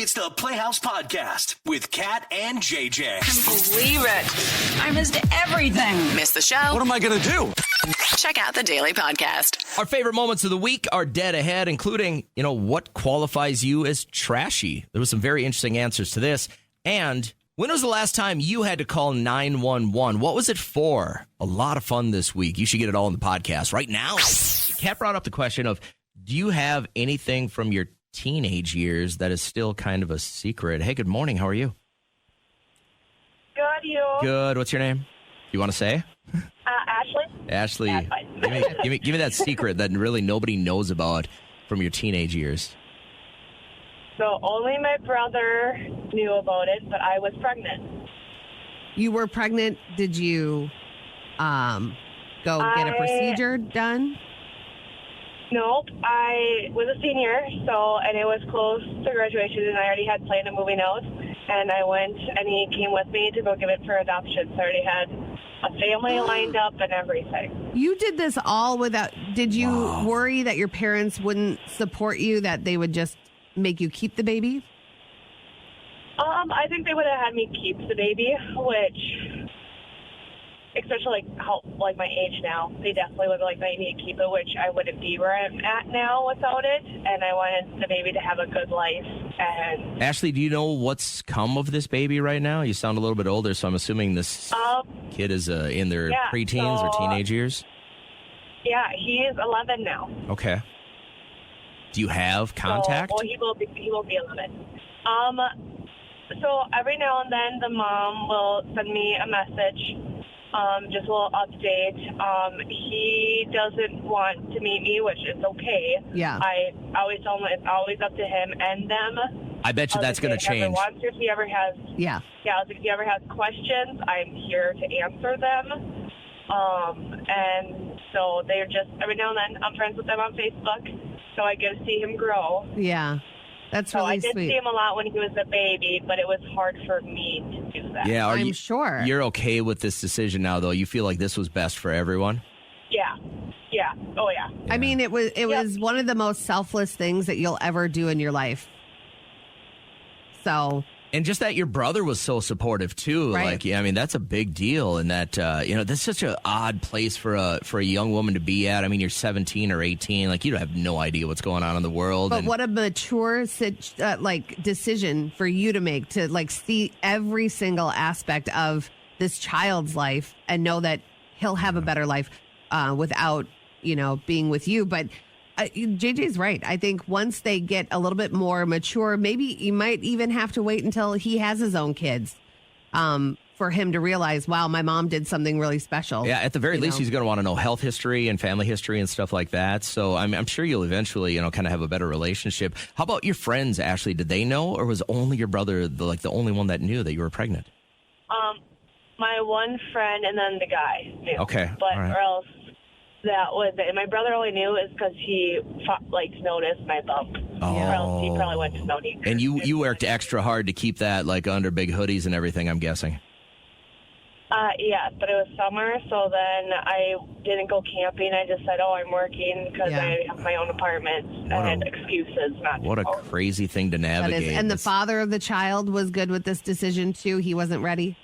It's the Playhouse Podcast with Kat and JJ. Believe it. I missed everything. Missed the show? What am I going to do? Check out the Daily Podcast. Our favorite moments of the week are dead ahead, including, what qualifies you as trashy? There was some very interesting answers to this. And when was the last time you had to call 911? What was it for? A lot of fun this week. You should get it all in the podcast right now. Kat brought up the question of, do you have anything from your teenage years that is still kind of a secret? Hey, good morning. How are you? Good, you? Good. What's your name? You want to say? Ashley. Ashley, give me that secret that really nobody knows about from your teenage years. So only my brother knew about it, but I was pregnant. You were pregnant. Did you go get a procedure done? Nope. I was a senior, and it was close to graduation, and I already had planned on moving out. And I went, and he came with me to go give it for adoption. So I already had a family lined up and everything. You did this all without... Did you worry that your parents wouldn't support you, that they would just make you keep the baby? I think they would have had me keep the baby, which... especially my age now, they definitely would like me to keep it, which I wouldn't be where I'm at now without it. And I wanted the baby to have a good life. And Ashley, do you know what's come of this baby right now? You sound a little bit older, so I'm assuming this kid is in their preteens or teenage years. Yeah, he is 11 now. Okay. Do you have contact? He will be 11. So every now and then, the mom will send me a message. Just a little update. He doesn't want to meet me, which is okay. Yeah. I always tell him it's always up to him and them. I bet you that's going to change. If he ever has, Yeah, I was like, if he ever has questions, I'm here to answer them. And so they're just, every now and then, I'm friends with them on Facebook, so I get to see him grow. yeah. That's So really I did sweet. see him a lot when he was a baby, but it was hard for me to do that. Yeah, I'm sure. You're okay with this decision now, though? You feel like this was best for everyone? Yeah. Oh, yeah. I mean, it was one of the most selfless things that you'll ever do in your life. So... And just that your brother was so supportive too, Right. That's a big deal. And that that's such an odd place for a young woman to be at. I mean, you're 17 or 18, you have no idea what's going on in the world. But what a mature decision for you to make, to see every single aspect of this child's life and know that he'll have a better life without being with you. But JJ's right. I think once they get a little bit more mature, maybe you might even have to wait until he has his own kids for him to realize, wow, my mom did something really special. Yeah, at the very least, he's going to want to know health history and family history and stuff like that. So I'm sure you'll eventually, kind of have a better relationship. How about your friends, Ashley? Did they know, or was only your brother the only one that knew that you were pregnant? My one friend and then the guy knew. Okay, But all right. or else that was it. And my brother only knew is because he noticed my bump. Oh. Or else he probably went to know me. And you worked extra hard to keep that under big hoodies and everything, I'm guessing. Yes, but it was summer, so then I didn't go camping. I just said, I'm working because I have my own apartment. I had excuses not to What a go. crazy thing to That navigate. is, and the father of the child was good with this decision too. He wasn't ready.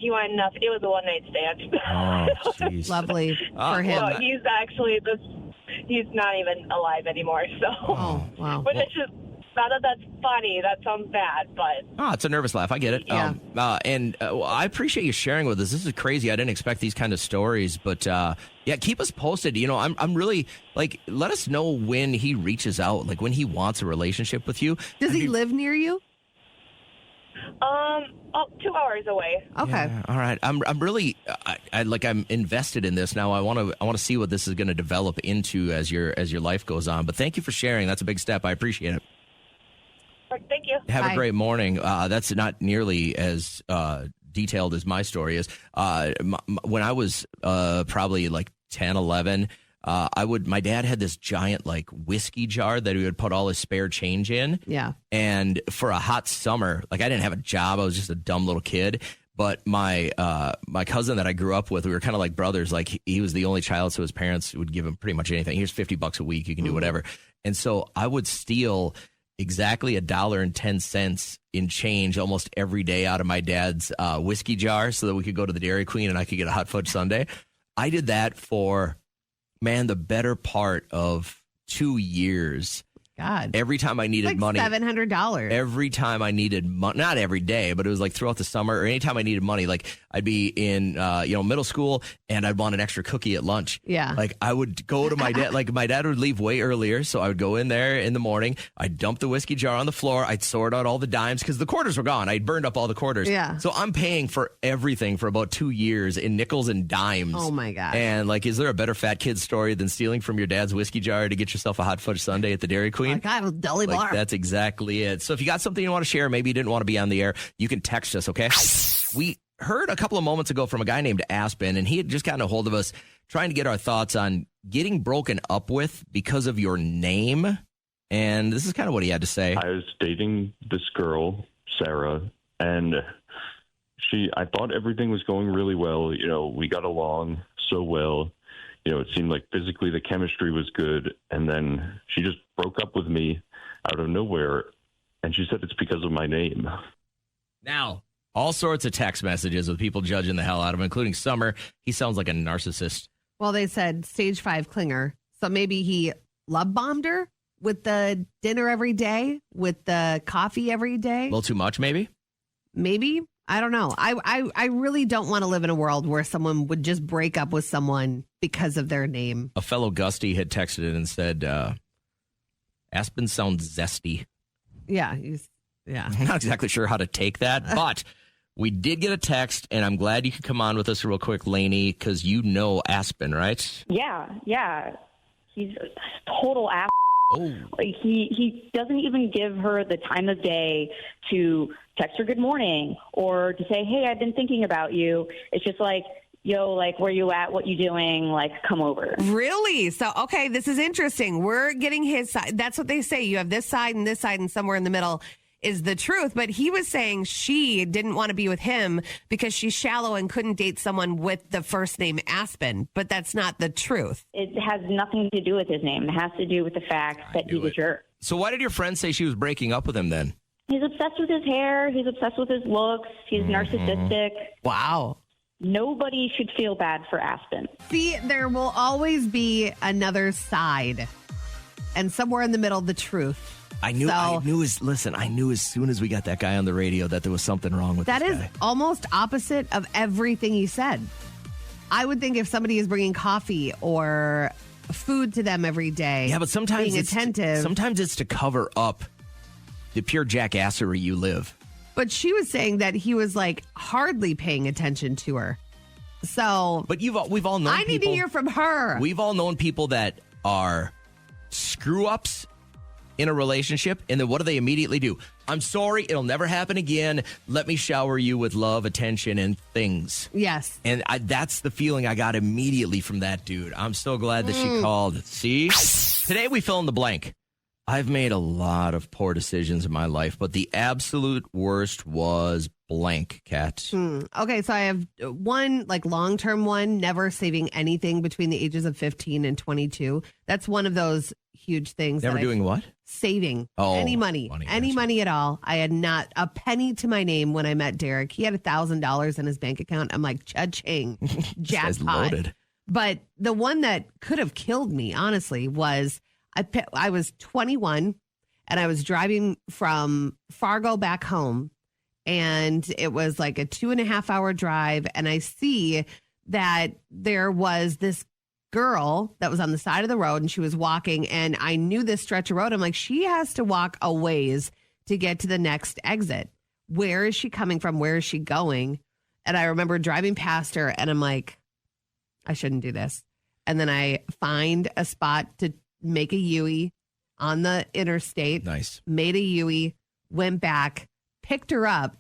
He wanted nothing. It was a one-night stand. Oh, jeez. Lovely for him. Well, he's actually he's not even alive anymore. So, Oh, wow. But it's just not that that's funny. That sounds bad, but Oh, it's a nervous laugh. I get it. Yeah. I appreciate you sharing with us. This is crazy. I didn't expect these kind of stories, but keep us posted. I'm really let us know when he reaches out, when he wants a relationship with you. Does he live near you? 2 hours away. Okay. Yeah, all right. I'm really I'm invested in this now. I want to see what this is going to develop into as your life goes on. But thank you for sharing. That's a big step. I appreciate it. Thank you. Have Bye. a great morning. That's not nearly as detailed as my story is. When I was probably 10, 11, my dad had this giant whiskey jar that he would put all his spare change in. Yeah. And for a hot summer, I didn't have a job. I was just a dumb little kid. But my cousin that I grew up with, we were kind of like brothers. He was the only child, so his parents would give him pretty much anything. Here's $50 a week. You can do whatever. And so I would steal exactly $1.10 in change almost every day out of my dad's whiskey jar so that we could go to the Dairy Queen and I could get a hot fudge sundae. I did that for, man, the better part of 2 years. God. Every time I needed Like money. $700. Every time I needed money, not every day, but it was like throughout the summer or anytime I needed money, like I'd be in, middle school and I'd want an extra cookie at lunch. Yeah. Like I would go to my dad, like my dad would leave way earlier. So I would go in there in the morning. I'd dump the whiskey jar on the floor. I'd sort out all the dimes because the quarters were gone. I'd burned up all the quarters. Yeah. So I'm paying for everything for about 2 years in nickels and dimes. Oh my God. And like, is there a better fat kid story than stealing from your dad's whiskey jar to get yourself a hot fudge sundae at the Dairy Queen? Like, I was Deli Like, Bar. that's exactly it. So if you got something you want to share, maybe you didn't want to be on the air, you can text us, okay? We heard a couple of moments ago from a guy named Aspen, and he had just gotten a hold of us trying to get our thoughts on getting broken up with because of your name. And this is kind of what he had to say. I was dating this girl, Sarah, and I thought everything was going really well. You know, we got along so well. You know, it seemed like physically the chemistry was good. And then she just broke up with me out of nowhere. And she said it's because of my name. Now, all sorts of text messages with people judging the hell out of him, including Summer. He sounds like a narcissist. Well, they said stage 5 clinger. So maybe he love bombed her with the dinner every day, with the coffee every day. A little too much, maybe? Maybe. I don't know. I really don't want to live in a world where someone would just break up with someone because of their name. A fellow Gusty had texted it and said, Aspen sounds zesty. Yeah. Yeah. I'm not exactly sure how to take that, but we did get a text, and I'm glad you could come on with us real quick, Lainey, because you know Aspen, right? Yeah. He's a total ass. Oh. Like he doesn't even give her the time of day to text her good morning or to say, hey, I've been thinking about you. It's just like, yo, like, where you at? What you doing? Like, come over. Really? So, okay, this is interesting. We're getting his side. That's what they say. You have this side, and somewhere in the middle is the truth. But he was saying she didn't want to be with him because she's shallow and couldn't date someone with the first name Aspen. But that's not the truth. It has nothing to do with his name. It has to do with the fact that he's a jerk. So why did your friend say she was breaking up with him then? He's obsessed with his hair. He's obsessed with his looks. He's narcissistic. Wow. Nobody should feel bad for Aspen. See, there will always be another side. And somewhere in the middle, the truth. I knew as soon as we got that guy on the radio that there was something wrong with that this is guy. almost opposite of everything he said. I would think if somebody is bringing coffee or food to them every day, Yeah, but sometimes being attentive. Sometimes it's to cover up the pure jackassery you live. But she was saying that he was like hardly paying attention to her. So, But we've all known I need to people- hear from her. We've all known people that are screw ups in a relationship, and then what do they immediately do? I'm sorry, it'll never happen again. Let me shower you with love, attention, and things. Yes. And that's the feeling I got immediately from that dude. I'm so glad that she called. See? Today we fill in the blank. I've made a lot of poor decisions in my life, but the absolute worst was blank, Kat. Okay, so I have one like long-term one, never saving anything between the ages of 15 and 22. That's one of those huge things. Never that doing what? Saving Oh, any money, money at all. I had not a penny to my name when I met Derek. He had $1,000 in his bank account. I'm like, cha-ching, This guy's jackpot. loaded. But the one that could have killed me, honestly, was I was 21 and I was driving from Fargo back home, and it was like a 2.5 hour drive. And I see that there was this girl that was on the side of the road and she was walking, and I knew this stretch of road. I'm like, she has to walk a ways to get to the next exit. Where is she coming from? Where is she going? And I remember driving past her and I'm like, I shouldn't do this. And then I find a spot to make a U-ey on the interstate. Nice. Made a U-ey, went back, picked her up.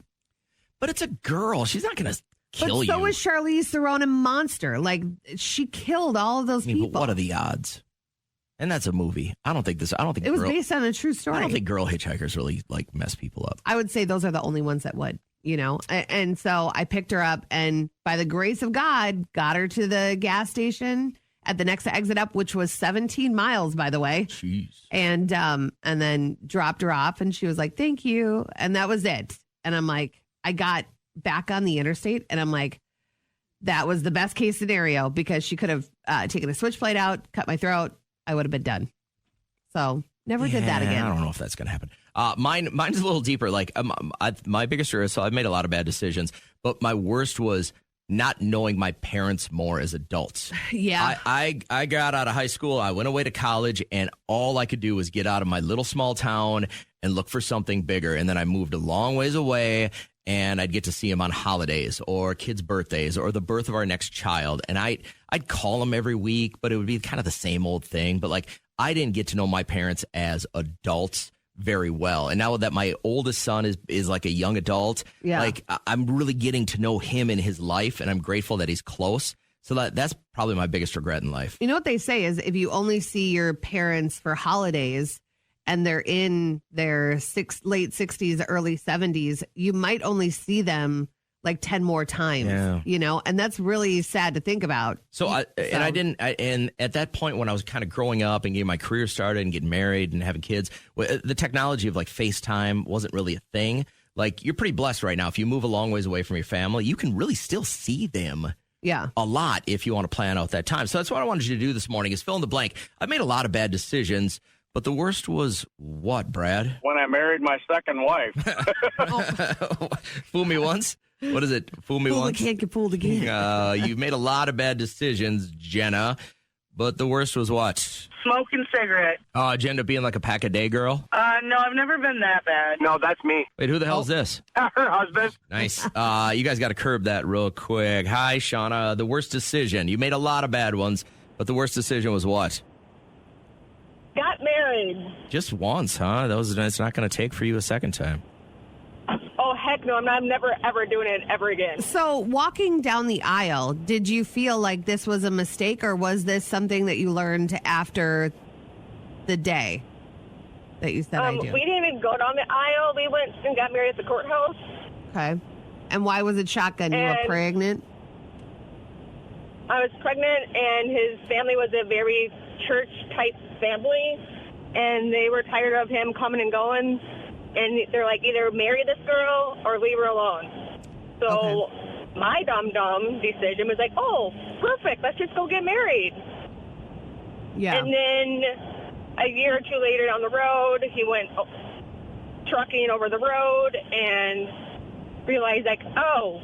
But it's a girl. She's not going to kill But you. so was Charlize Theron in Monster. Like, she killed all of those I mean, people. but what are the odds? And that's a movie. I don't think It was based on a true story. I don't think girl hitchhikers really like mess people up. I would say those are the only ones that would, you know? And so I picked her up, and by the grace of God, got her to the gas station. at the next exit up, which was 17 miles, by the way. Jeez. And then dropped her off, and she was like, "Thank you," and that was it. And I'm like, I got back on the interstate, and I'm like, that was the best case scenario because she could have taken a switchblade out, cut my throat. I would have been done. So never did that again. I don't know if that's going to happen. Mine's a little deeper. Like my biggest risk, so I've made a lot of bad decisions, but my worst was not knowing my parents more as adults. Yeah. I got out of high school. I went away to college, and all I could do was get out of my little small town and look for something bigger. And then I moved a long ways away, and I'd get to see them on holidays or kids' birthdays or the birth of our next child. And I'd call them every week, but it would be kind of the same old thing. But like, I didn't get to know my parents as adults very well. And now that my oldest son is like a young adult, like I'm really getting to know him in his life, and I'm grateful that he's close. So that's probably my biggest regret in life. You know what they say is if you only see your parents for holidays and they're in their late 60s, early 70s, you might only see them like 10 more times, you know, and that's really sad to think about. And at that point when I was kind of growing up and getting my career started and getting married and having kids, the technology of like FaceTime wasn't really a thing. Like, you're pretty blessed right now. If you move a long ways away from your family, you can really still see them. Yeah. A lot if you want to plan out that time. So that's what I wanted you to do this morning is fill in the blank. I've made a lot of bad decisions, but the worst was what, Brad? When I married my second wife. Fool me once? What is it? Fool me once? Can't get fooled again. You've made a lot of bad decisions, Jenna, but the worst was what? Smoking cigarette. Oh, did you end up being like a pack-a-day girl? No, I've never been that bad. No, that's me. Wait, who the hell is this? Her husband. Nice. You guys got to curb that real quick. Hi, Shauna. The worst decision. You made a lot of bad ones, but the worst decision was what? Got married. Just once, huh? It's not going to take for you a second time. Oh, heck no. I'm never, ever doing it ever again. So walking down the aisle, did you feel like this was a mistake, or was this something that you learned after the day that you said I do? We didn't even go down the aisle. We went and got married at the courthouse. Okay. And why was it shotgun? You were pregnant? I was pregnant, and his family was a very church-type family, and they were tired of him coming and going. And they're like, either marry this girl or leave her alone. So my dumb decision was like, oh, perfect. Let's just go get married. Yeah. And then a year or two later down the road, he went trucking over the road and realized, like, oh,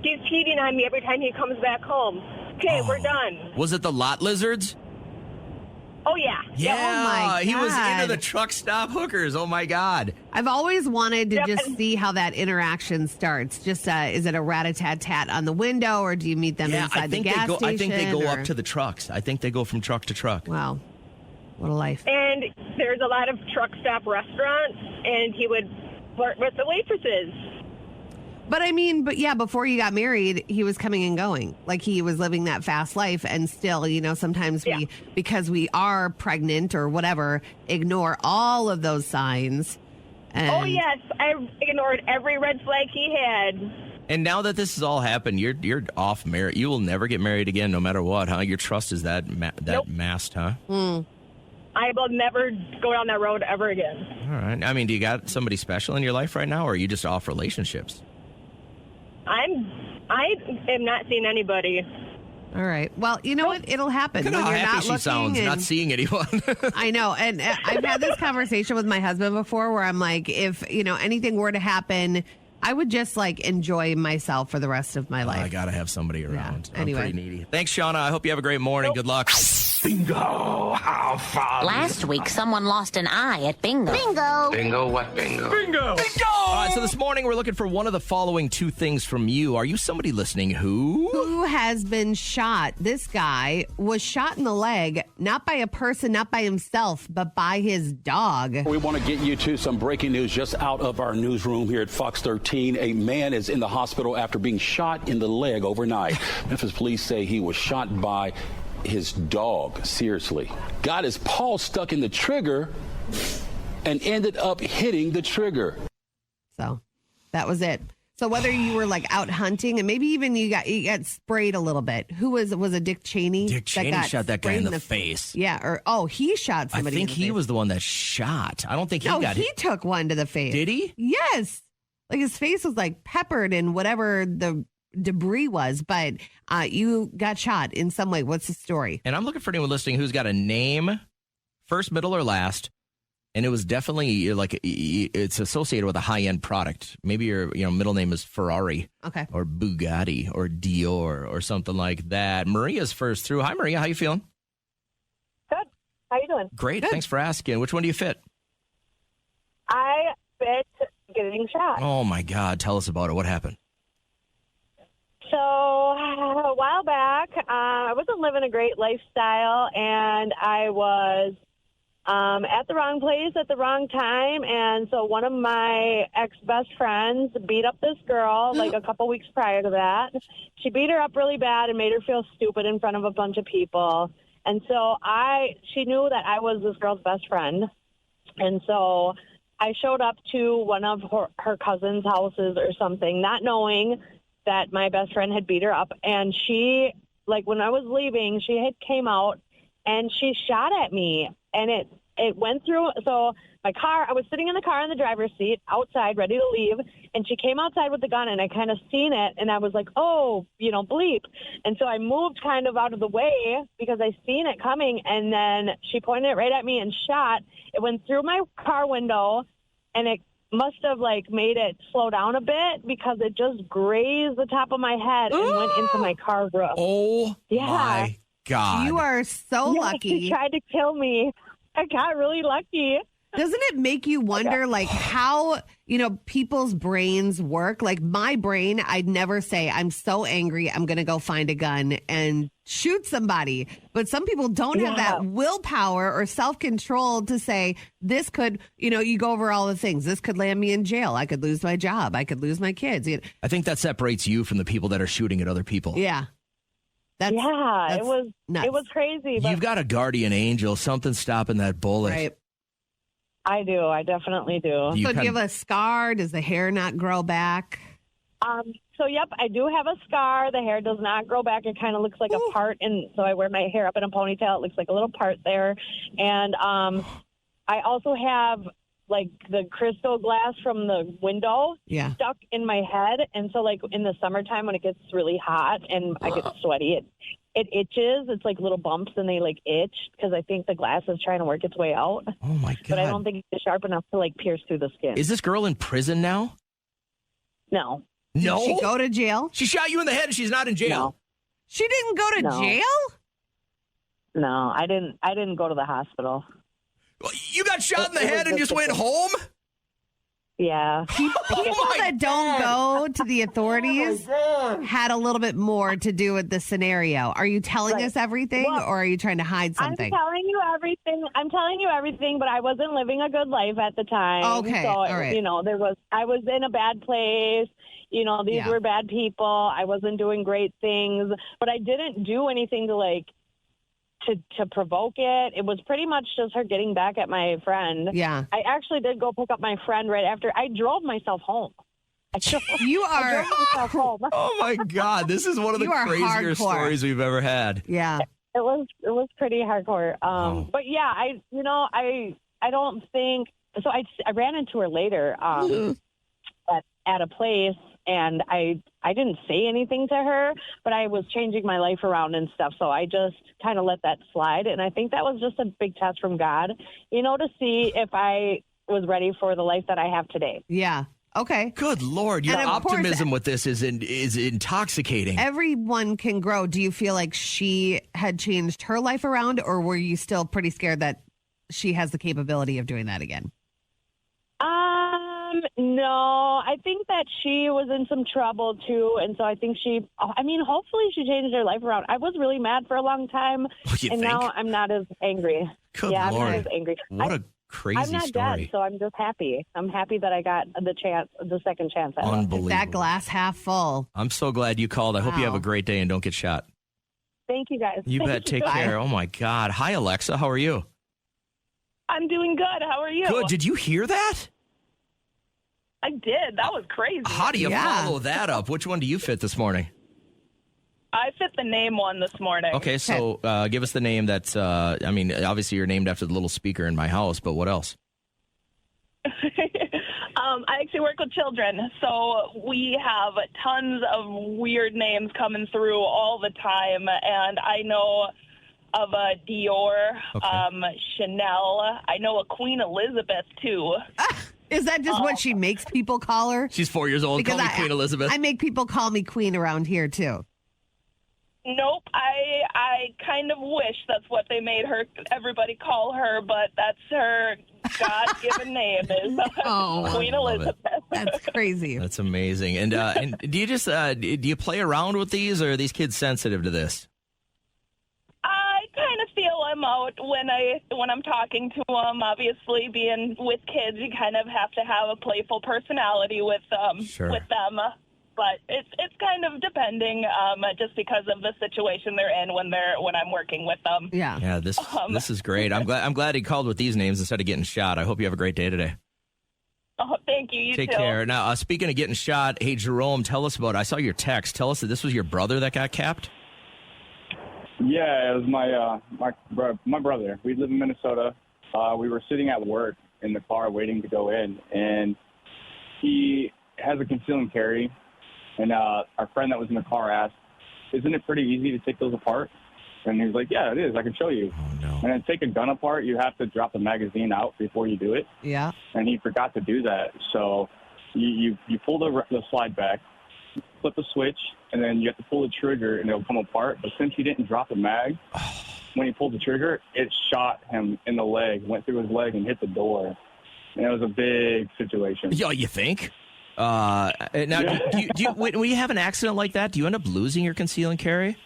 he's cheating on me every time he comes back home. Okay, we're done. Was it the lot lizards? Oh, yeah. Yeah, Oh my he was God. into the truck stop hookers. Oh, my God. I've always wanted to Yep. just see how that interaction starts. Just is it a rat-a-tat-tat on the window, or do you meet them inside the gas station? I think they go or- up to the trucks. I think they go from truck to truck. Wow. What a life. And there's a lot of truck stop restaurants, and he would flirt with the waitresses. But I mean, before you got married, he was coming and going. Like, he was living that fast life, and still, you know, sometimes we, because we are pregnant or whatever, ignore all of those signs. And Oh, yes. I ignored every red flag he had. And now that this has all happened, you're off married. You will never get married again, no matter what, huh? Your trust is that Nope. masked, huh? I will never go down that road ever again. All right. I mean, do you got somebody special in your life right now, or are you just off relationships? I am not seeing anybody. All right. Well, you know what? It'll happen. Look at when how you're happy not she looking sounds, and- not seeing anyone. I know. And I've had this conversation with my husband before where I'm like, if, you know, anything were to happen, I would just like enjoy myself for the rest of my life. I got to have somebody around. anyway. I'm pretty needy. Thanks, Shauna. I hope you have a great morning. Good luck. Bingo. How fun. Last week, someone lost an eye at bingo. Bingo, what bingo? Bingo. All right, so this morning we're looking for one of the following two things from you. Are you somebody listening who has been shot? This guy was shot in the leg, not by a person, not by himself, but by his dog. We want to get you to some breaking news just out of our newsroom here at Fox 13. A man is in the hospital after being shot in the leg overnight. Memphis police say he was shot by his dog. Seriously. Got his paw stuck in the trigger and ended up hitting the trigger. So that was it. So whether you were like out hunting and maybe even you got sprayed a little bit. Who was it Dick Cheney? Dick Cheney shot that guy in the face. Yeah, he shot somebody. I think in the he face. was the one that shot. I don't think he got he hit. took one to the face. Did he? Yes. Like his face was like peppered in whatever the debris was, but you got shot in some way. What's the story? And I'm looking for anyone listening who's got a name, first, middle, or last. And it was definitely like it's associated with a high-end product. Maybe your middle name is Ferrari, okay, or Bugatti, or Dior, or something like that. Maria's first through. Hi, Maria. How you feeling? Good. How you doing? Great. Good. Thanks for asking. Which one do you fit? I fit getting shot. Oh my God! Tell us about it. What happened? So a while back, I wasn't living a great lifestyle, and I was at the wrong place at the wrong time. And so one of my ex-best friends beat up this girl like a couple weeks prior to that. She beat her up really bad and made her feel stupid in front of a bunch of people. And so she knew that I was this girl's best friend. And so I showed up to one of her cousin's houses or something, not knowing that my best friend had beat her up. And she, like, when I was leaving, she had came out and she shot at me. And it went through. So my car, I was sitting in the car in the driver's seat outside, ready to leave. And she came outside with the gun, and I kind of seen it. And I was like, oh, bleep. And so I moved kind of out of the way because I seen it coming. And then she pointed it right at me and shot. It went through my car window, and it must have like made it slow down a bit because it just grazed the top of my head and went into my car roof. Oh, my God. You are so lucky. She tried to kill me. I got really lucky. Doesn't it make you wonder, like, how, people's brains work? Like, my brain, I'd never say, I'm so angry, I'm going to go find a gun and shoot somebody. But some people don't have that willpower or self-control to say, this could, you go over all the things. This could land me in jail. I could lose my job. I could lose my kids. I think that separates you from the people that are shooting at other people. Yeah. It was nuts. It was crazy. But You've got a guardian angel, something stopping that bullet. Right. I do. I definitely do. So do you have a scar? Does the hair not grow back? So, yep, I do have a scar. The hair does not grow back. It kind of looks like a part. And so I wear my hair up in a ponytail. It looks like a little part there. And I also have, like, the crystal glass from the window stuck in my head. And so, like, in the summertime when it gets really hot and I get sweaty, it itches. It's like little bumps, and they, like, itch because I think the glass is trying to work its way out. Oh, my God. But I don't think it's sharp enough to, like, pierce through the skin. Is this girl in prison now? No. No? Did she go to jail? She shot you in the head and she's not in jail. No. She didn't go to jail? No, I didn't go to the hospital. You got shot in the head and just went home? Yeah. People that don't go to the authorities had a little bit more to do with the scenario. Are you telling us everything, or are you trying to hide something? I'm telling you everything, but I wasn't living a good life at the time. Okay, So, all right. I was in a bad place. These were bad people. I wasn't doing great things, but I didn't do anything to provoke it. It was pretty much just her getting back at my friend. Yeah. I actually did go pick up my friend right after. I drove myself home. I drove myself home. Oh my God, this is one of the You are crazier hardcore. stories we've ever had. Yeah. It was pretty hardcore. But yeah, I don't think so. I ran into her later at a place, and I didn't say anything to her, but I was changing my life around and stuff. So I just kind of let that slide. And I think that was just a big test from God, to see if I was ready for the life that I have today. Yeah. Okay. Good Lord, your And of course, optimism with this is intoxicating. Everyone can grow. Do you feel like she had changed her life around, or were you still pretty scared that she has the capability of doing that again? No, I think that she was in some trouble too. And so I think hopefully she changed her life around. I was really mad for a long time, and now I'm not as angry. Good I'm Lord. not as angry. What a crazy I'm not story. dead, so I'm just happy. I'm happy that I got the second chance. At it. Unbelievable. That glass half full. I'm so glad you called. I hope you have a great day and don't get shot. Thank you, guys. You bet. Take care. Oh, my God. Hi, Alexa. How are you? I'm doing good. How are you? Good. Did you hear that? I did. That was crazy. How do you follow that up? Which one do you fit this morning? I fit the name one this morning. Okay, so give us the name that's, obviously you're named after the little speaker in my house, but what else? I actually work with children, so we have tons of weird names coming through all the time, and I know of a Dior, Chanel. I know a Queen Elizabeth, too. Is that just what she makes people call her? She's 4 years old. Call me Queen Elizabeth. I make people call me Queen around here, too. Nope, I kind of wish that's what they made everybody call her, but that's her God-given name is Queen Elizabeth. That's crazy. That's amazing. And do you just do you play around with these, or are these kids sensitive to this? I kind of feel I'm out when I'm talking to them. Obviously, being with kids, you kind of have to have a playful personality with with them. But it's kind of depending, just because of the situation they're in when I'm working with them. Yeah. This is great. I'm glad he called with these names instead of getting shot. I hope you have a great day today. Oh, thank you. You Take too. care. Now, speaking of getting shot, hey Jerome, tell us about it. I saw your text. Tell us that this was your brother that got capped. Yeah, it was my brother. We live in Minnesota. We were sitting at work in the car waiting to go in, and he has a conceal and carry. And our friend that was in the car asked, "Isn't it pretty easy to take those apart?" And he was like, "Yeah, it is. I can show you." Oh, no. And then take a gun apart, you have to drop the magazine out before you do it. Yeah. And he forgot to do that. So you pull the slide back, flip the switch, and then you have to pull the trigger, and it'll come apart. But since he didn't drop the mag, when he pulled the trigger, it shot him in the leg, went through his leg, and hit the door. And it was a big situation. Yeah, you think? Now, do you, when you have an accident like that, do you end up losing your conceal and carry?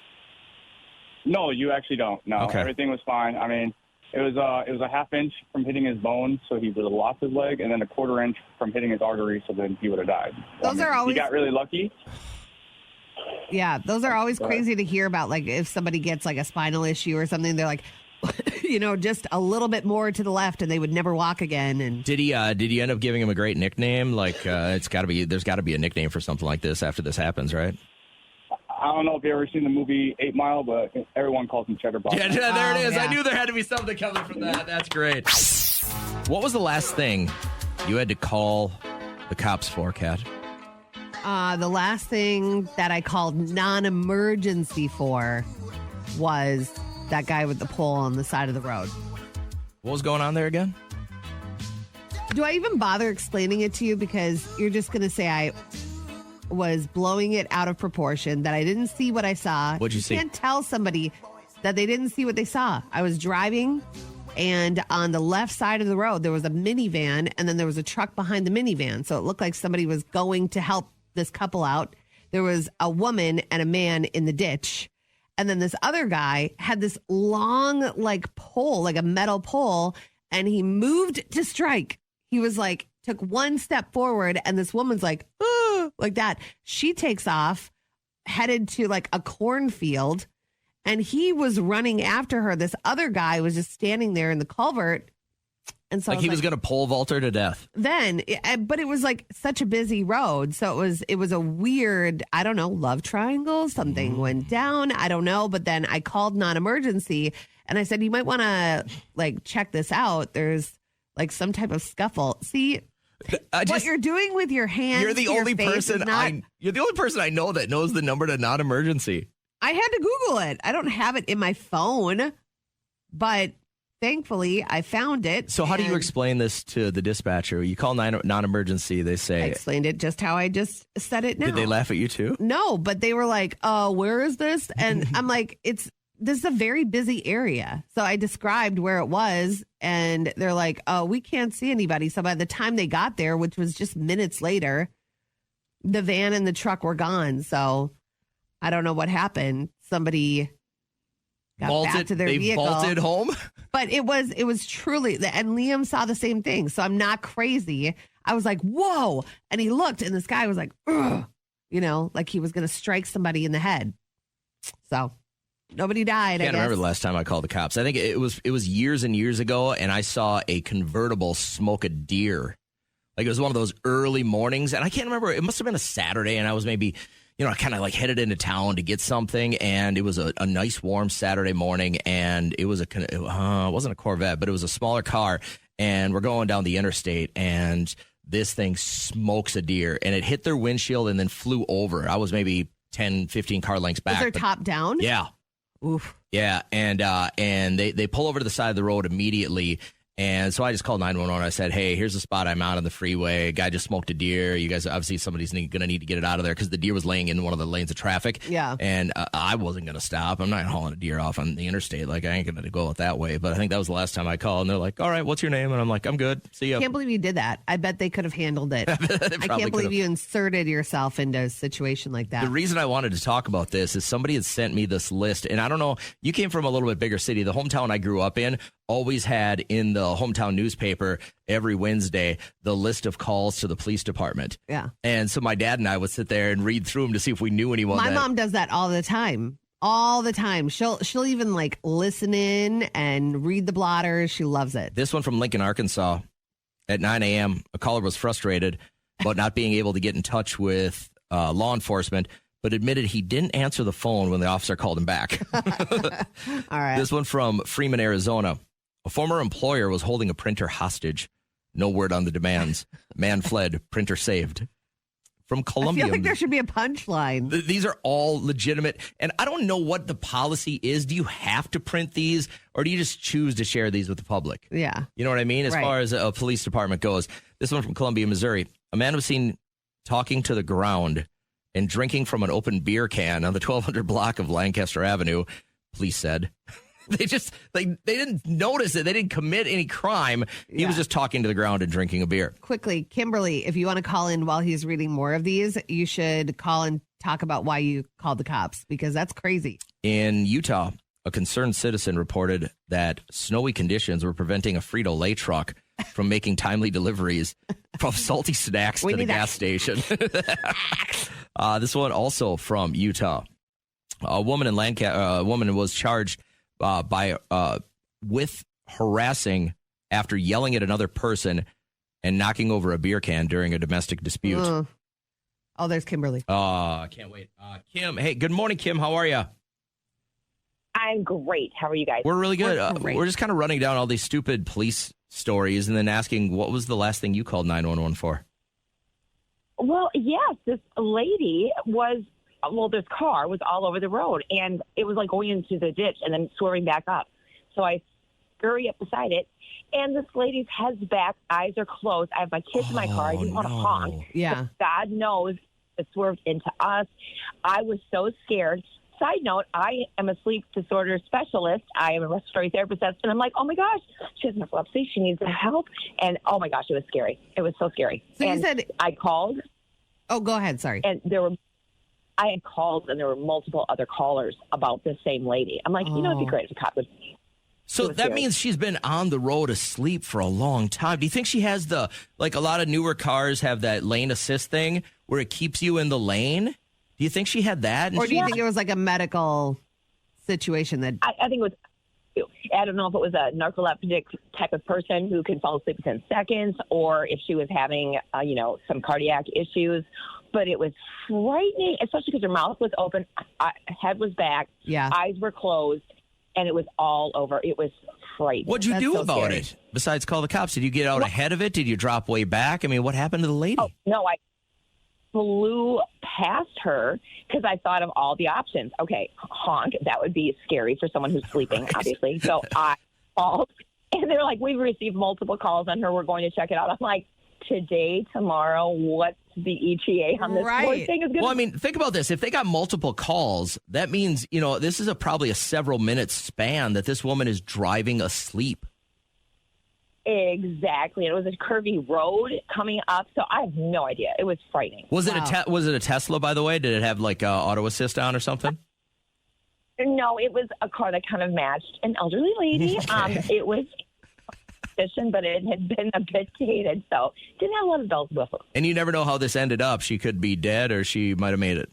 No, you actually don't. No, Okay. Everything was fine. I mean, it was a half inch from hitting his bone, so he would have lost his leg, and then a quarter inch from hitting his artery, so then he would have died. Those are always- He got really lucky. Yeah, those are always crazy to hear about. Like if somebody gets like a spinal issue or something, they're like, just a little bit more to the left, and they would never walk again. And Did he end up giving him a great nickname? Like there's got to be a nickname for something like this after this happens, right? I don't know if you've ever seen the movie 8 Mile, but everyone calls him Cheddar Bob. Yeah, there it is. yeah. I knew there had to be something coming from that. That's great. What was the last thing you had to call the cops for, Kat? the last thing that I called non-emergency for was that guy with the pole on the side of the road. What was going on there again? Do I even bother explaining it to you? Because you're just going to say I was blowing it out of proportion, that I didn't see what I saw. What'd you see? Can't tell somebody that they didn't see what they saw. I was driving, and on the left side of the road, there was a minivan, and then there was a truck behind the minivan. So it looked like somebody was going to help this couple out. There was a woman and a man in the ditch. And then this other guy had this long, like, pole, like a metal pole, and he moved to strike. He was like, took one step forward, and this woman's like, oh, like that. She takes off, headed to like a cornfield, and he was running after her. This other guy was just standing there in the culvert. And so like he was going to pole vault her to death. Then, but it was like such a busy road. So it was a weird, I don't know, love triangle. Something went down. I don't know. But then I called non-emergency and I said, you might want to like check this out. There's like some type of scuffle. See, what you're doing with your hands. You're the only person you're the only person I know that knows the number to non-emergency. I had to Google it. I don't have it in my phone, but thankfully I found it. So how do you explain this to the dispatcher? You call non-emergency, they say. I explained it just how I just said it now. Did they laugh at you too? No, but they were like, where is this? And I'm like, this is a very busy area. So I described where it was, and they're like, oh, we can't see anybody. So by the time they got there, which was just minutes later, the van and the truck were gone. So I don't know what happened. Somebody got back to their vehicle. They vaulted home? But it was truly, and Liam saw the same thing. So I'm not crazy. I was like, whoa. And he looked, and this guy was like, ugh, like he was going to strike somebody in the head. So nobody died. I can't remember the last time I called the cops. I think it was years and years ago, and I saw a convertible smoke a deer. Like, it was one of those early mornings, and I can't remember. It must have been a Saturday, and I was maybe, kind of like headed into town to get something, and it was a nice, warm Saturday morning, and it was it wasn't a Corvette, but it was a smaller car, and we're going down the interstate, and this thing smokes a deer, and it hit their windshield and then flew over. I was maybe 10, 15 car lengths back. Was there top down? Yeah. Oof. Yeah, and they pull over to the side of the road immediately. And so I just called 911. I said, hey, here's the spot I'm out on the freeway. A guy just smoked a deer. You guys, obviously, somebody's going to need to get it out of there because the deer was laying in one of the lanes of traffic. Yeah. And I wasn't going to stop. I'm not hauling a deer off on the interstate. Like, I ain't going to go out that way. But I think that was the last time I called. And they're like, all right, what's your name? And I'm like, I'm good. See ya. I can't believe you did that. I bet they could have handled it. I can't believe you inserted yourself into a situation like that. The reason I wanted to talk about this is somebody had sent me this list. And I don't know, you came from a little bit bigger city. The hometown I grew up in always had in the hometown newspaper every Wednesday the list of calls to the police department. Yeah. And so my dad and I would sit there and read through them to see if we knew anyone. My mom does that all the time. All the time. She'll even like listen in and read the blotters. She loves it. This one from Lincoln, Arkansas. At 9 a.m., a caller was frustrated about not being able to get in touch with law enforcement, but admitted he didn't answer the phone when the officer called him back. All right. This one from Freeman, Arizona. A former employer was holding a printer hostage. No word on the demands. Man fled. Printer saved. From Columbia. I feel like there should be a punchline. These are all legitimate. And I don't know what the policy is. Do you have to print these, or do you just choose to share these with the public? Yeah. You know what I mean? As far as a police department goes. This one from Columbia, Missouri. A man was seen talking to the ground and drinking from an open beer can on the 1200 block of Lancaster Avenue, police said. They didn't notice it. They didn't commit any crime. He was just talking to the ground and drinking a beer. Quickly, Kimberly, if you want to call in while he's reading more of these, you should call and talk about why you called the cops, because that's crazy. In Utah, a concerned citizen reported that snowy conditions were preventing a Frito-Lay truck from making timely deliveries from salty snacks to the gas station. This one also from Utah. A woman in Lancaster, was charged with harassing after yelling at another person and knocking over a beer can during a domestic dispute. Oh, there's Kimberly. I can't wait. Kim, hey, good morning, Kim. How are you? I'm great. How are you guys? We're really good. We're just kind of running down all these stupid police stories and then asking, what was the last thing you called 911 for? Well, yes, this lady this car was all over the road, and it was like going into the ditch and then swerving back up. So I scurry up beside it, and this lady's head's back, eyes are closed. I have my kids in my car. I didn't want to honk. Yeah. But God knows it swerved into us. I was so scared. Side note, I am a sleep disorder specialist. I am a respiratory therapist, and I'm like, oh my gosh, she has narcolepsy. She needs help. And oh my gosh, it was scary. It was so scary. So and you said I called. Oh, go ahead. Sorry. And I had called, and there were multiple other callers about the same lady. I'm like, it'd be great if a cop would. So that means she's been on the road asleep for a long time. Do you think she has a lot of newer cars have that lane assist thing where it keeps you in the lane? Do you think she had that? Or do you think it was like a medical situation that... I think it was, I don't know if it was a narcoleptic type of person who can fall asleep within seconds, or if she was having, some cardiac issues. But it was frightening, especially because her mouth was open, head was back, eyes were closed, and it was all over. It was frightening. What'd you do about it besides call the cops? Did you get out ahead of it? Did you drop way back? I mean, what happened to the lady? Oh, no, I flew past her because I thought of all the options. Okay, honk. That would be scary for someone who's sleeping, obviously. So I called, and they're like, we've received multiple calls on her. We're going to check it out. I'm like, today, tomorrow, what's the ETA on this thing? Well, I mean, think about this. If they got multiple calls, that means, this is probably a several minute span that this woman is driving asleep. Exactly. It was a curvy road coming up, so I have no idea. It was frightening. Was it a Tesla, by the way? Did it have like auto assist on or something? No, it was a car that kind of matched an elderly lady. It was but it had been a bit dated, so didn't have a lot of bells and whistles. And you never know how this ended up. She could be dead, or she might have made it.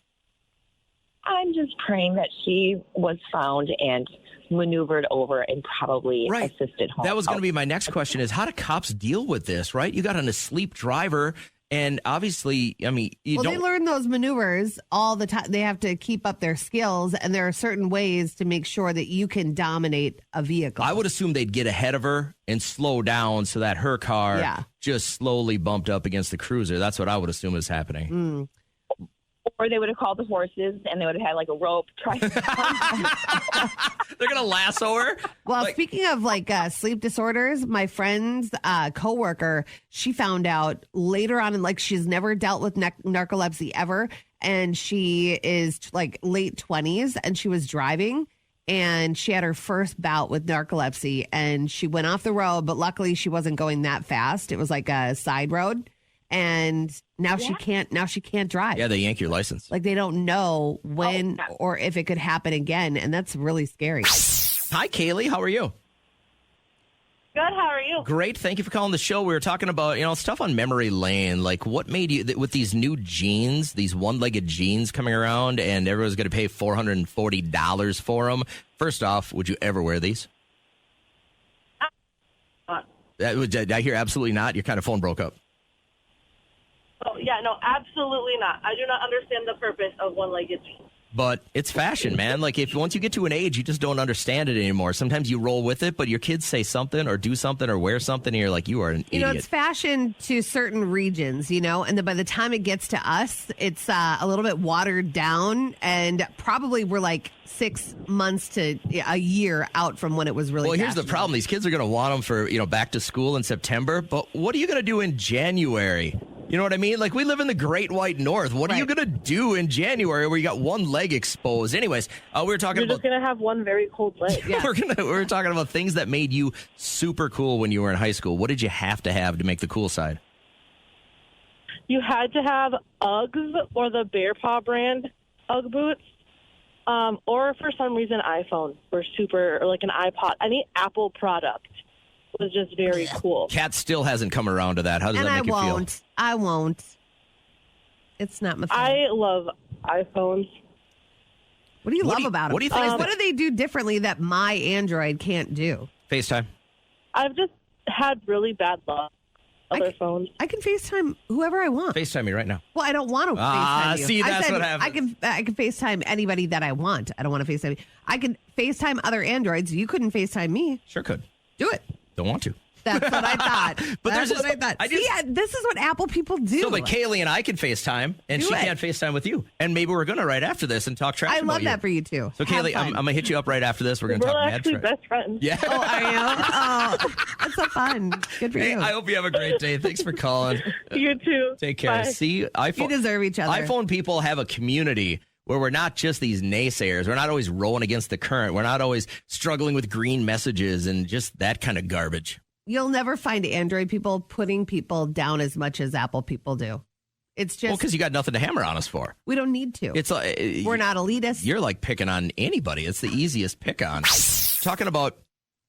I'm just praying that she was found and maneuvered over and probably assisted home. That was going to be my next question is how do cops deal with this, right? You got an asleep driver and obviously, I mean, they learn those maneuvers all the time. They have to keep up their skills and there are certain ways to make sure that you can dominate a vehicle. I would assume they'd get ahead of her and slow down so that her car just slowly bumped up against the cruiser. That's what I would assume is happening. Or they would have called the horses and they would have had like a rope. They're going to lasso her? Well, speaking of sleep disorders, my friend's coworker, she found out later on in she's never dealt with narcolepsy ever. And she is late 20s and she was driving and she had her first bout with narcolepsy and she went off the road. But luckily she wasn't going that fast. It was like a side road. And now she can't drive. Yeah, they yank your license. They don't know when or if it could happen again. And that's really scary. Hi, Kaylee. How are you? Good. How are you? Great. Thank you for calling the show. We were talking about, stuff on memory lane. What made you, with these new jeans, these one-legged jeans coming around and everyone's going to pay $440 for them. First off, would you ever wear these? Did I hear absolutely not? Your kind of phone broke up. Oh, yeah, no, absolutely not. I do not understand the purpose of one-legged jeans. But it's fashion, man. If once you get to an age, you just don't understand it anymore. Sometimes you roll with it, but your kids say something or do something or wear something, and you're like, you are an idiot. It's fashion to certain regions, and then by the time it gets to us, it's a little bit watered down, and probably we're 6 months to a year out from when it was really here's the problem. These kids are going to want them for, back to school in September, but what are you going to do in January? You know what I mean? We live in the Great White North. What are you going to do in January where you got one leg exposed? Anyways, we were talking You're just going to have one very cold leg. Yeah. we were talking about things that made you super cool when you were in high school. What did you have to make the cool side? You had to have Uggs or the Bear Paw brand Ugg boots. Or for some reason, iPhone or an iPod. Any Apple product was just very cool. Kat still hasn't come around to that. How does that make you feel? I won't. It's not my thing. I love iPhones. What do you love about them? What do you think? What do they do differently that my Android can't do? FaceTime. I've just had really bad luck with other phones. I can FaceTime whoever I want. FaceTime me right now. Well, I don't want to FaceTime you. See, that's what happens. I can FaceTime anybody that I want. I don't want to FaceTime you. I can FaceTime other Androids. You couldn't FaceTime me. Sure could. Do it. Don't want to. That's what I thought. But That's what I thought. This is what Apple people do. So, but Kaylee and I can FaceTime, and she can't FaceTime with you. And maybe we're going to right after this and talk trash about you. I love that for you, too. So, Kaylee, I'm going to hit you up right after this. We're going to talk mad trash. We're actually best friends. Yeah. Oh, are you? Oh, that's so fun. Good for you. I hope you have a great day. Thanks for calling. You too. Take care. Bye. See, iPhone. You deserve each other. iPhone people have a community where we're not just these naysayers. We're not always rowing against the current. We're not always struggling with green messages and just that kind of garbage. You'll never find Android people putting people down as much as Apple people do. It's just because you got nothing to hammer on us for. We don't need to. It's we're not elitist. You're picking on anybody. It's the easiest pick on. Talking about,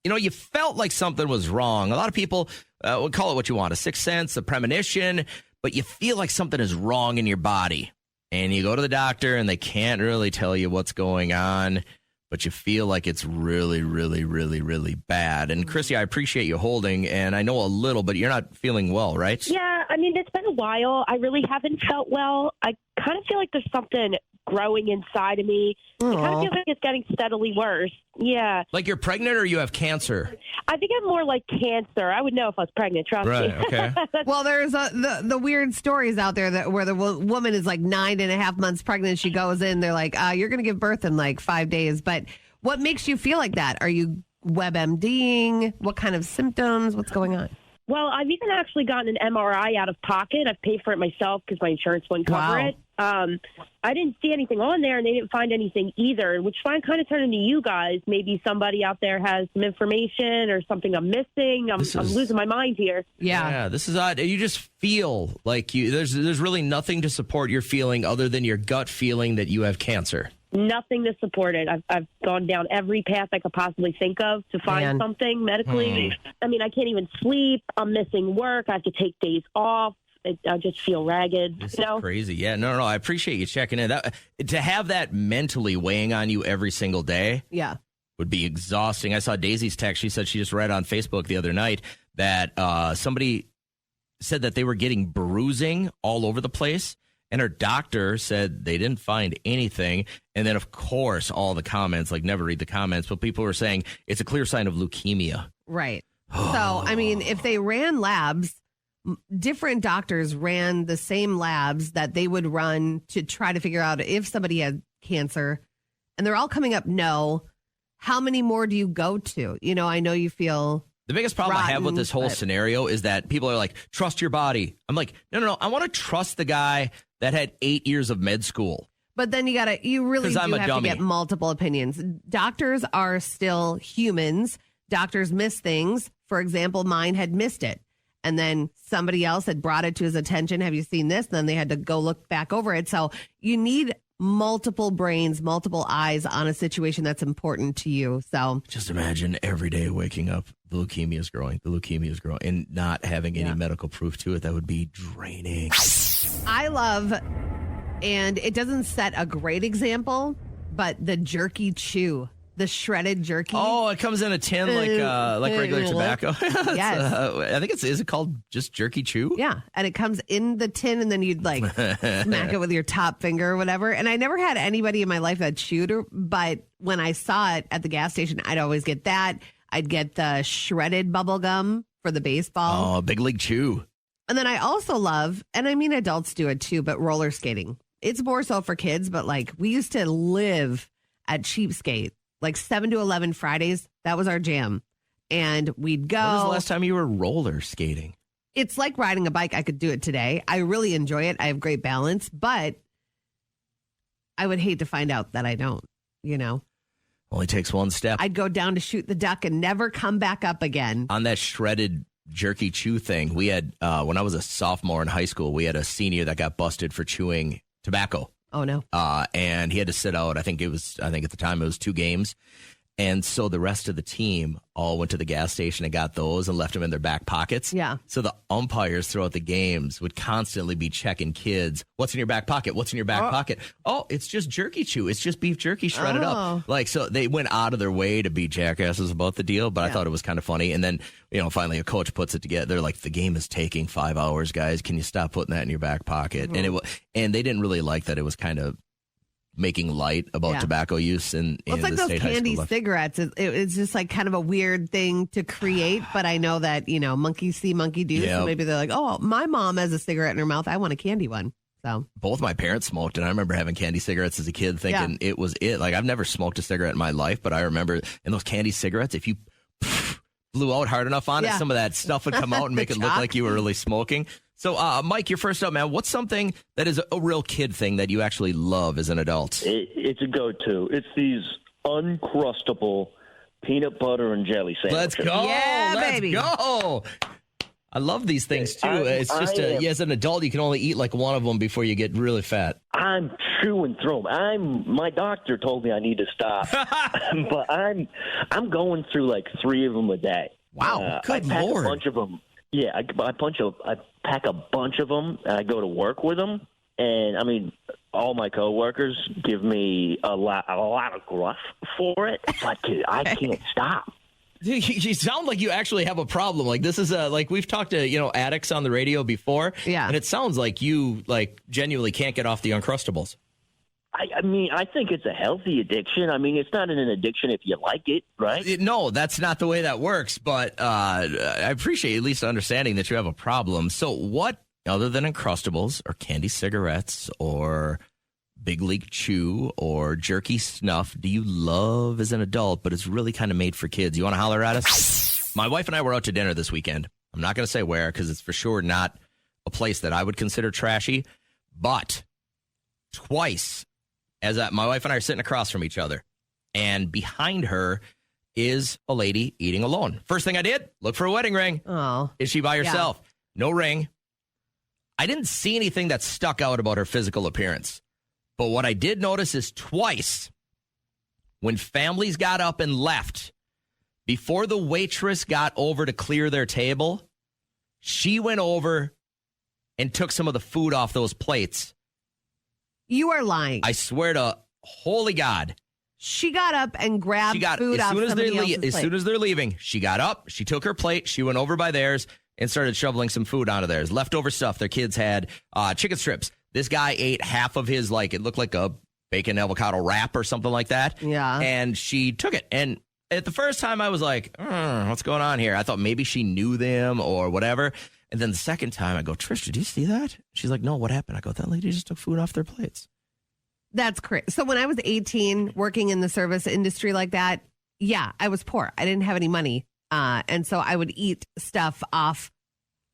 you felt like something was wrong. A lot of people would call it what you want, a sixth sense, a premonition, but you feel like something is wrong in your body. And you go to the doctor and they can't really tell you what's going on, but you feel like it's really, really, really, really bad. And Chrissy, I appreciate you holding, and I know a little, but you're not feeling well, right? Yeah, it's been a while. I really haven't felt well. I kind of feel like there's something growing inside of me. It kind of feels like it's getting steadily worse. Yeah. Like you're pregnant or you have cancer? I think I'm more like cancer. I would know if I was pregnant, trust me. Right, okay. Well, there's the weird stories out there where the woman is 9.5 months pregnant. She goes in, they're like, you're going to give birth in 5 days. But what makes you feel like that? Are you WebMDing? What kind of symptoms? What's going on? Well, I've even actually gotten an MRI out of pocket. I've paid for it myself because my insurance wouldn't cover it. I didn't see anything on there, and they didn't find anything either, which I kind of turned into you guys. Maybe somebody out there has some information or something I'm missing. I'm losing my mind here. Yeah, this is odd. You just feel like there's really nothing to support your feeling other than your gut feeling that you have cancer. Nothing to support it. I've gone down every path I could possibly think of to find something medically. I can't even sleep. I'm missing work. I have to take days off. I just feel ragged. This you know? is crazy. Yeah, no. I appreciate you checking in. To have that mentally weighing on you every single day Yeah. would be exhausting. I saw Daisy's text. She said she just read on Facebook the other night that somebody said that they were getting bruising all over the place, and her doctor said they didn't find anything. And then, of course, all the comments, like never read the comments, but people were saying it's a clear sign of leukemia. Right. So, I mean, if they ran labs, different doctors ran the same labs that they would run to try to figure out if somebody had cancer, and they're all coming up no. How many more do you go to? You know, I know you feel the biggest problem I have with this whole scenario is that people are like, trust your body. I'm like, no. I want to trust the guy that had 8 years of med school. But then you really do I'm a have dummy. to get multiple opinions. Doctors are still humans. Doctors miss things. For example, mine had missed it. And then somebody else had brought it to his attention. Have you seen this? Then they had to go look back over it. So you need multiple brains, multiple eyes on a situation that's important to you. So just imagine every day waking up, the leukemia is growing, and not having any medical proof to it. That would be draining. I love, and it doesn't set a great example, but the jerky chew, the shredded jerky. Oh, it comes in a tin like regular tobacco. Yes. I think is it called just jerky chew? Yeah. And it comes in the tin, and then you'd like smack it with your top finger or whatever. And I never had anybody in my life that chewed, but when I saw it at the gas station, I'd always get that. I'd get the shredded bubble gum for the baseball. Oh, Big League Chew. And then I also love, and I mean adults do it too, but roller skating. It's more so for kids, but like we used to live at Cheapskate, like 7 to 11 Fridays. That was our jam. And we'd go. When was the last time you were roller skating? It's like riding a bike. I could do it today. I really enjoy it. I have great balance, but I would hate to find out that I don't, you know? Only takes one step. I'd go down to shoot the duck and never come back up again. On that shredded jerky chew thing, we had, when I was a sophomore in high school, we had a senior that got busted for chewing tobacco. Oh, no. And he had to sit out. I think at the time it was 2 games. And so the rest of the team all went to the gas station and got those and left them in their back pockets. Yeah. So the umpires throughout the games would constantly be checking kids. What's in your back pocket? What's in your back pocket? Oh, it's just jerky chew. It's just beef jerky shredded up. Like, so they went out of their way to be jackasses about the deal, but I thought it was kind of funny. And then, finally a coach puts it together. They're like, the game is taking 5 hours, guys. Can you stop putting that in your back pocket? Mm-hmm. And they didn't really like that. It was kind of making light about tobacco use it's like the those state candy high school. cigarettes. It's just like kind of a weird thing to create, but I know that, monkey see, monkey do. Yeah. So maybe they're like, oh, my mom has a cigarette in her mouth. I want a candy one. So both my parents smoked, and I remember having candy cigarettes as a kid thinking it was it. Like, I've never smoked a cigarette in my life, but I remember in those candy cigarettes, if you blew out hard enough on it, some of that stuff would come out and make it look like you were really smoking. So, Mike, you're first up, man. What's something that is a real kid thing that you actually love as an adult? It's a go-to. It's these uncrustable peanut butter and jelly sandwiches. Let's go. Yeah, Let's baby. go. I love these things, too. It's just, as an adult, you can only eat like one of them before you get really fat. I'm chewing through them. My doctor told me I need to stop, but I'm going through like 3 of them a day. Wow, good I pack Lord. a bunch of them. Yeah, I pack a bunch of them, and I go to work with them. And I mean, all my coworkers give me a lot of gruff for it, but dude, I can't stop. You sound like you actually have a problem. Like, this is like we've talked to addicts on the radio before, and it sounds like you genuinely can't get off the Uncrustables. I mean, I think it's a healthy addiction. I mean, it's not an addiction if you like it, right? No, that's not the way that works. But I appreciate at least understanding that you have a problem. So, what other than Uncrustables or candy cigarettes or Big League Chew or jerky snuff do you love as an adult, but it's really kind of made for kids? You want to holler at us? My wife and I were out to dinner this weekend. I'm not going to say where because it's for sure not a place that I would consider trashy, but twice my wife and I are sitting across from each other, and behind her is a lady eating alone. First thing I did, look for a wedding ring. Oh. Is she by herself? No ring. I didn't see anything that stuck out about her physical appearance. But what I did notice is twice, when families got up and left, before the waitress got over to clear their table, she went over and took some of the food off those plates. You are lying. I swear to holy God. She got up and grabbed food off somebody else's plate. As soon as they're leaving, she got up, she took her plate, she went over by theirs and started shoveling some food onto theirs. Leftover stuff. Their kids had chicken strips. This guy ate half of his, it looked like a bacon avocado wrap or something like that. Yeah. And she took it. And at the first time, I was like, what's going on here? I thought maybe she knew them or whatever. And then the second time, I go, Trish, did you see that? She's like, no, what happened? I go, that lady just took food off their plates. That's crazy. So when I was 18, working in the service industry like that, yeah, I was poor. I didn't have any money. And so I would eat stuff off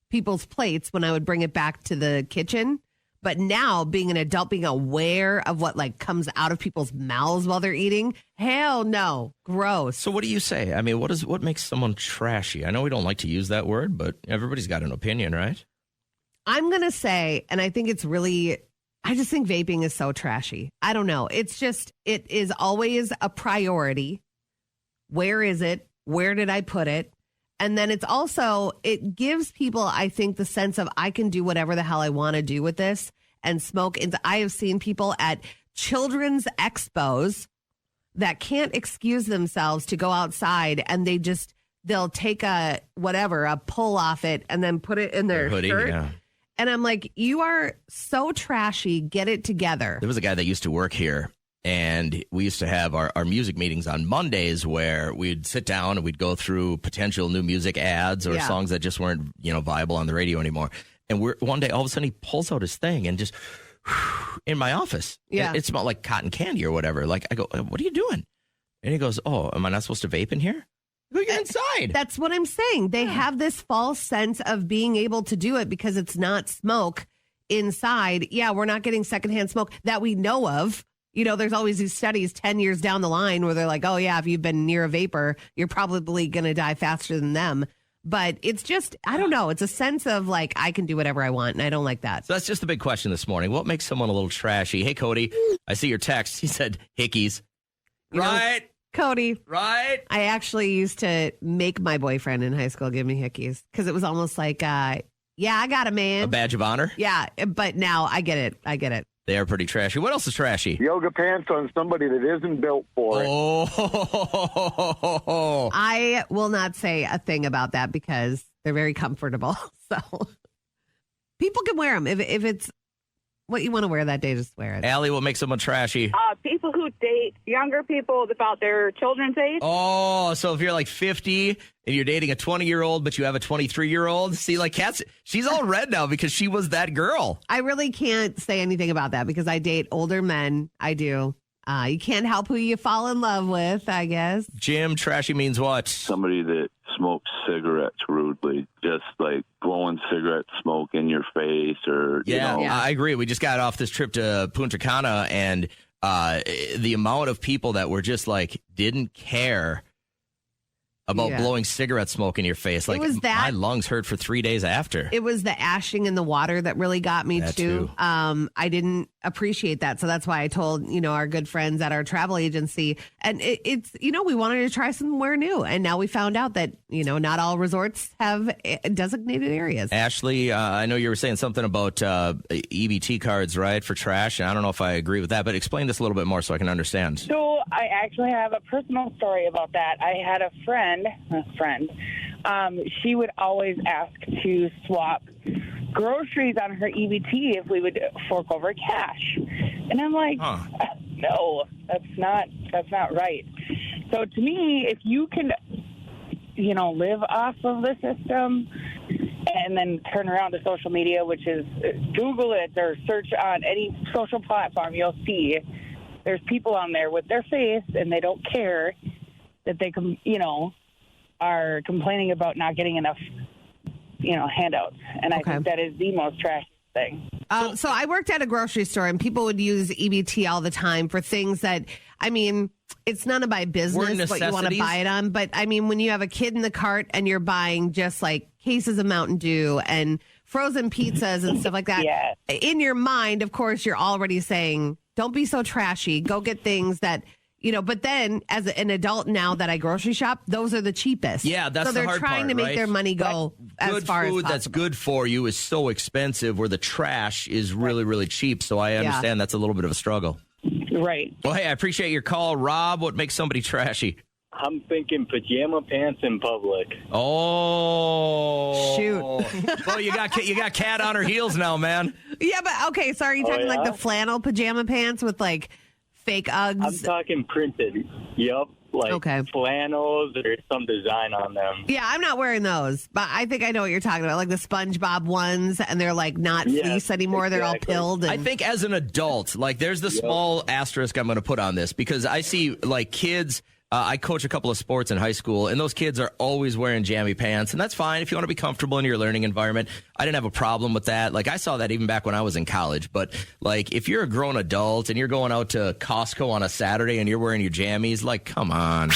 people's plates when I would bring it back to the kitchen. But now, being an adult, being aware of what comes out of people's mouths while they're eating, hell no, gross. So what do you say? I mean, what makes someone trashy? I know we don't like to use that word, but everybody's got an opinion, right? I'm going to say, and I think it's really, I just think vaping is so trashy. I don't know. It's just, it is always a priority. Where is it? Where did I put it? And then it's also, it gives people, I think, the sense of I can do whatever the hell I want to do with this and smoke. And I have seen people at children's expos that can't excuse themselves to go outside, and they'll take a pull off it and then put it in their hoodie, shirt. Yeah. And I'm like, you are so trashy. Get it together. There was a guy that used to work here. And we used to have our music meetings on Mondays where we'd sit down and we'd go through potential new music ads or songs that just weren't, viable on the radio anymore. And one day, all of a sudden, he pulls out his thing and just in my office. Yeah. It smelled like cotton candy or whatever. I go, what are you doing? And he goes, oh, am I not supposed to vape in here? I go, you're inside. That's what I'm saying. They have this false sense of being able to do it because it's not smoke inside. Yeah, we're not getting secondhand smoke that we know of. There's always these studies 10 years down the line where they're like, oh, yeah, if you've been near a vapor, you're probably going to die faster than them. But it's just, I don't know. It's a sense of I can do whatever I want. And I don't like that. So that's just the big question this morning. What makes someone a little trashy? Hey, Cody, I see your text. He said hickeys. Right. Cody. Right. I actually used to make my boyfriend in high school give me hickeys because it was almost like, yeah, I got a man. A badge of honor? Yeah. But now I get it. They are pretty trashy. What else is trashy? Yoga pants on somebody that isn't built for it. Oh. I will not say a thing about that because they're very comfortable. So people can wear them. If it's what you want to wear that day, just wear it. Allie, what makes someone trashy? People who date younger people about their children's age. Oh, so if you're 50 and you're dating a 20-year-old, but you have a 23-year-old, see, Kat's, she's all red now because she was that girl. I really can't say anything about that because I date older men. I do. You can't help who you fall in love with, I guess. Jim, trashy means what? Somebody that smokes cigarettes rudely, just blowing cigarette smoke in your face or, Yeah, I agree. We just got off this trip to Punta Cana and the amount of people that were just didn't care about blowing cigarette smoke in your face. My lungs hurt for 3 days after. It was the ashing in the water that really got me too. I didn't appreciate that. So that's why I told, our good friends at our travel agency. And it's, we wanted to try somewhere new. And now we found out that, not all resorts have designated areas. Ashley, I know you were saying something about EBT cards, right, for trash. And I don't know if I agree with that, but explain this a little bit more so I can understand. So I actually have a personal story about that. I had a friend. She would always ask to swap groceries on her EBT if we would fork over cash. And I'm like, no, that's not right. So to me, if you can, live off of the system and then turn around to social media, which is Google it or search on any social platform, you'll see there's people on there with their face and they don't care that they are complaining about not getting enough, handouts. And I think that is the most trash thing. So I worked at a grocery store and people would use EBT all the time for things that, it's none of my business what you want to buy it on. But when you have a kid in the cart and you're buying just cases of Mountain Dew and frozen pizzas and stuff like that, in your mind, of course, you're already saying, don't be so trashy. Go get things that, but then as an adult now that I grocery shop, those are the cheapest. Yeah, that's so the they're hard trying part, to make right? their money go as Good far food as possible. that's good for you is so expensive, where the trash is really, really cheap. So I understand that's a little bit of a struggle. Right. Well, hey, I appreciate your call, Rob. What makes somebody trashy? I'm thinking pajama pants in public. Oh, shoot! Well, you got Kat on her heels now, man. Yeah, but okay. So are you talking like the flannel pajama pants with like fake Uggs? I'm talking printed. Yep. Like flannels or some design on them. Yeah, I'm not wearing those, but I think I know what you're talking about, like the SpongeBob ones, and they're like not fleece anymore. They're all pilled. And... I think as an adult, like there's the small asterisk I'm going to put on this, because I see like kids. I coach a couple of sports in high school, and those kids are always wearing jammy pants, and that's fine if you want to be comfortable in your learning environment. I didn't have a problem with that. Like, I saw that even back when I was in college. But, like, if you're a grown adult and you're going out to Costco on a Saturday and you're wearing your jammies, like, come on.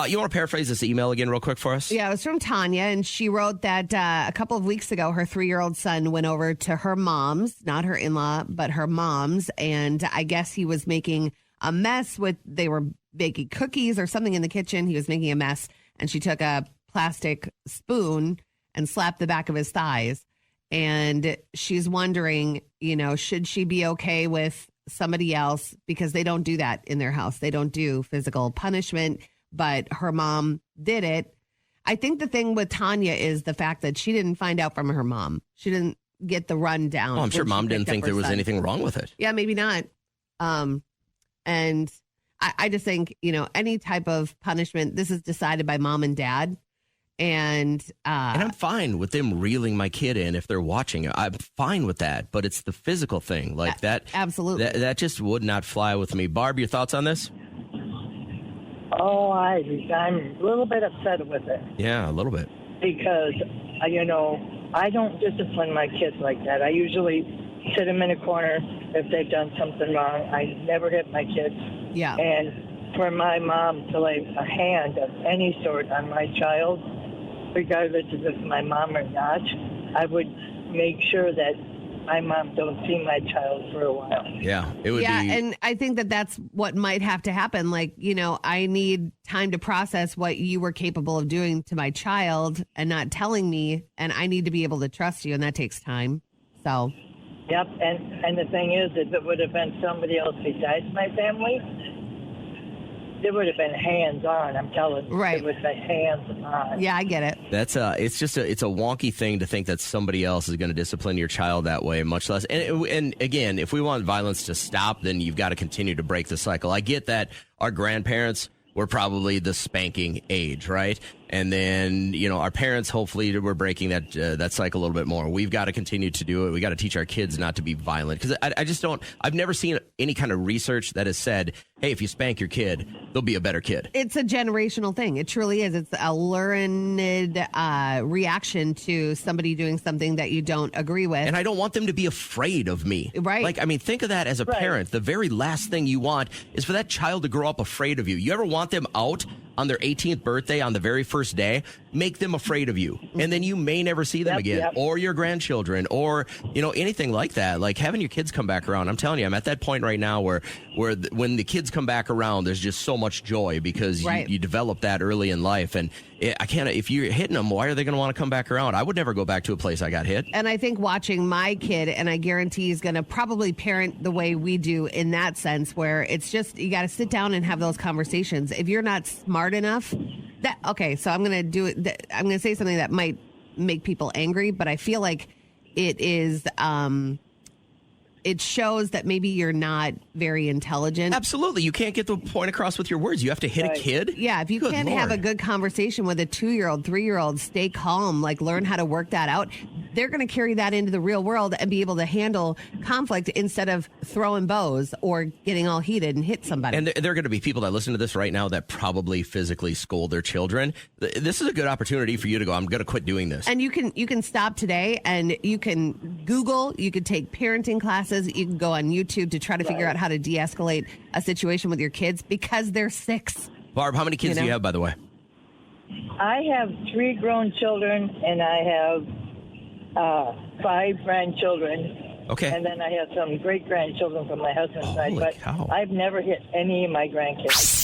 You want to paraphrase this email again real quick for us? Yeah, it was from Tanya, and she wrote that a couple of weeks ago, her 3-year-old son went over to her mom's, not her in-law, but her mom's, and I guess he was making a mess they were baking cookies or something in the kitchen. He was making a mess, and she took a plastic spoon and slapped the back of his thighs. And she's wondering, should she be okay with somebody else, because they don't do that in their house. They don't do physical punishment, but her mom did it. I think the thing with Tanya is the fact that she didn't find out from her mom. She didn't get the rundown. Well, I'm sure mom didn't think there was anything wrong with it. Yeah, maybe not. And I just think, any type of punishment, this is decided by mom and dad. And I'm fine with them reeling my kid in if they're watching. I'm fine with that. But it's the physical thing like that. Absolutely. That just would not fly with me. Barb, your thoughts on this? Oh, I'm a little bit upset with it. Yeah, a little bit. Because, I don't discipline my kids like that. I usually sit them in a corner if they've done something wrong. I never hit my kids. Yeah. And for my mom to lay a hand of any sort on my child, regardless of if my mom or not, I would make sure that my mom don't see my child for a while. Yeah, it would be. Yeah, and I think that that's what might have to happen. Like, I need time to process what you were capable of doing to my child and not telling me, and I need to be able to trust you, and that takes time. So... Yep, and the thing is, if it would have been somebody else besides my family, it would have been hands-on, I'm telling you. Right. It would have been hands-on. Yeah, I get it. That's it's a wonky thing to think that somebody else is going to discipline your child that way, much less. And again, if we want violence to stop, then you've got to continue to break the cycle. I get that our grandparents were probably the spanking age, right? And then, our parents, hopefully, were breaking that cycle a little bit more. We've got to continue to do it. We got to teach our kids not to be violent. Because I just don't, I've never seen any kind of research that has said, hey, if you spank your kid, they'll be a better kid. It's a generational thing. It truly is. It's a learned reaction to somebody doing something that you don't agree with. And I don't want them to be afraid of me. Right. Like, think of that as a parent. The very last thing you want is for that child to grow up afraid of you. You ever want them out on their 18th birthday on the very first day? Make them afraid of you. And then you may never see them again, or your grandchildren, or, anything like that. Like having your kids come back around. I'm telling you, I'm at that point right now where when the kids come back around, there's just so much joy because you develop that early in life. And if you're hitting them, why are they going to want to come back around? I would never go back to a place I got hit. And I think watching my kid, and I guarantee he's going to probably parent the way we do in that sense, where it's just, you got to sit down and have those conversations. If you're not smart enough, so I'm going to do it. I'm going to say something that might make people angry, but I feel like it is, it shows that maybe you're not very intelligent. Absolutely. You can't get the point across with your words. You have to hit a kid. Yeah. If you Good can't Lord. have a good conversation with a 2-year-old, 3-year-old, stay calm, like learn how to work that out. They're going to carry that into the real world and be able to handle conflict instead of throwing bows or getting all heated and hit somebody. And there are going to be people that listen to this right now that probably physically scold their children. This is a good opportunity for you to go, I'm going to quit doing this. And you can stop today and you can Google, you could take parenting classes, you can go on YouTube to try to figure out how to de-escalate a situation with your kids because they're 6. Barb, how many kids do you have, by the way? I have 3 grown children, and I have 5 grandchildren. Okay. And then I have some great-grandchildren from my husband's side, but I've never hit any of my grandkids.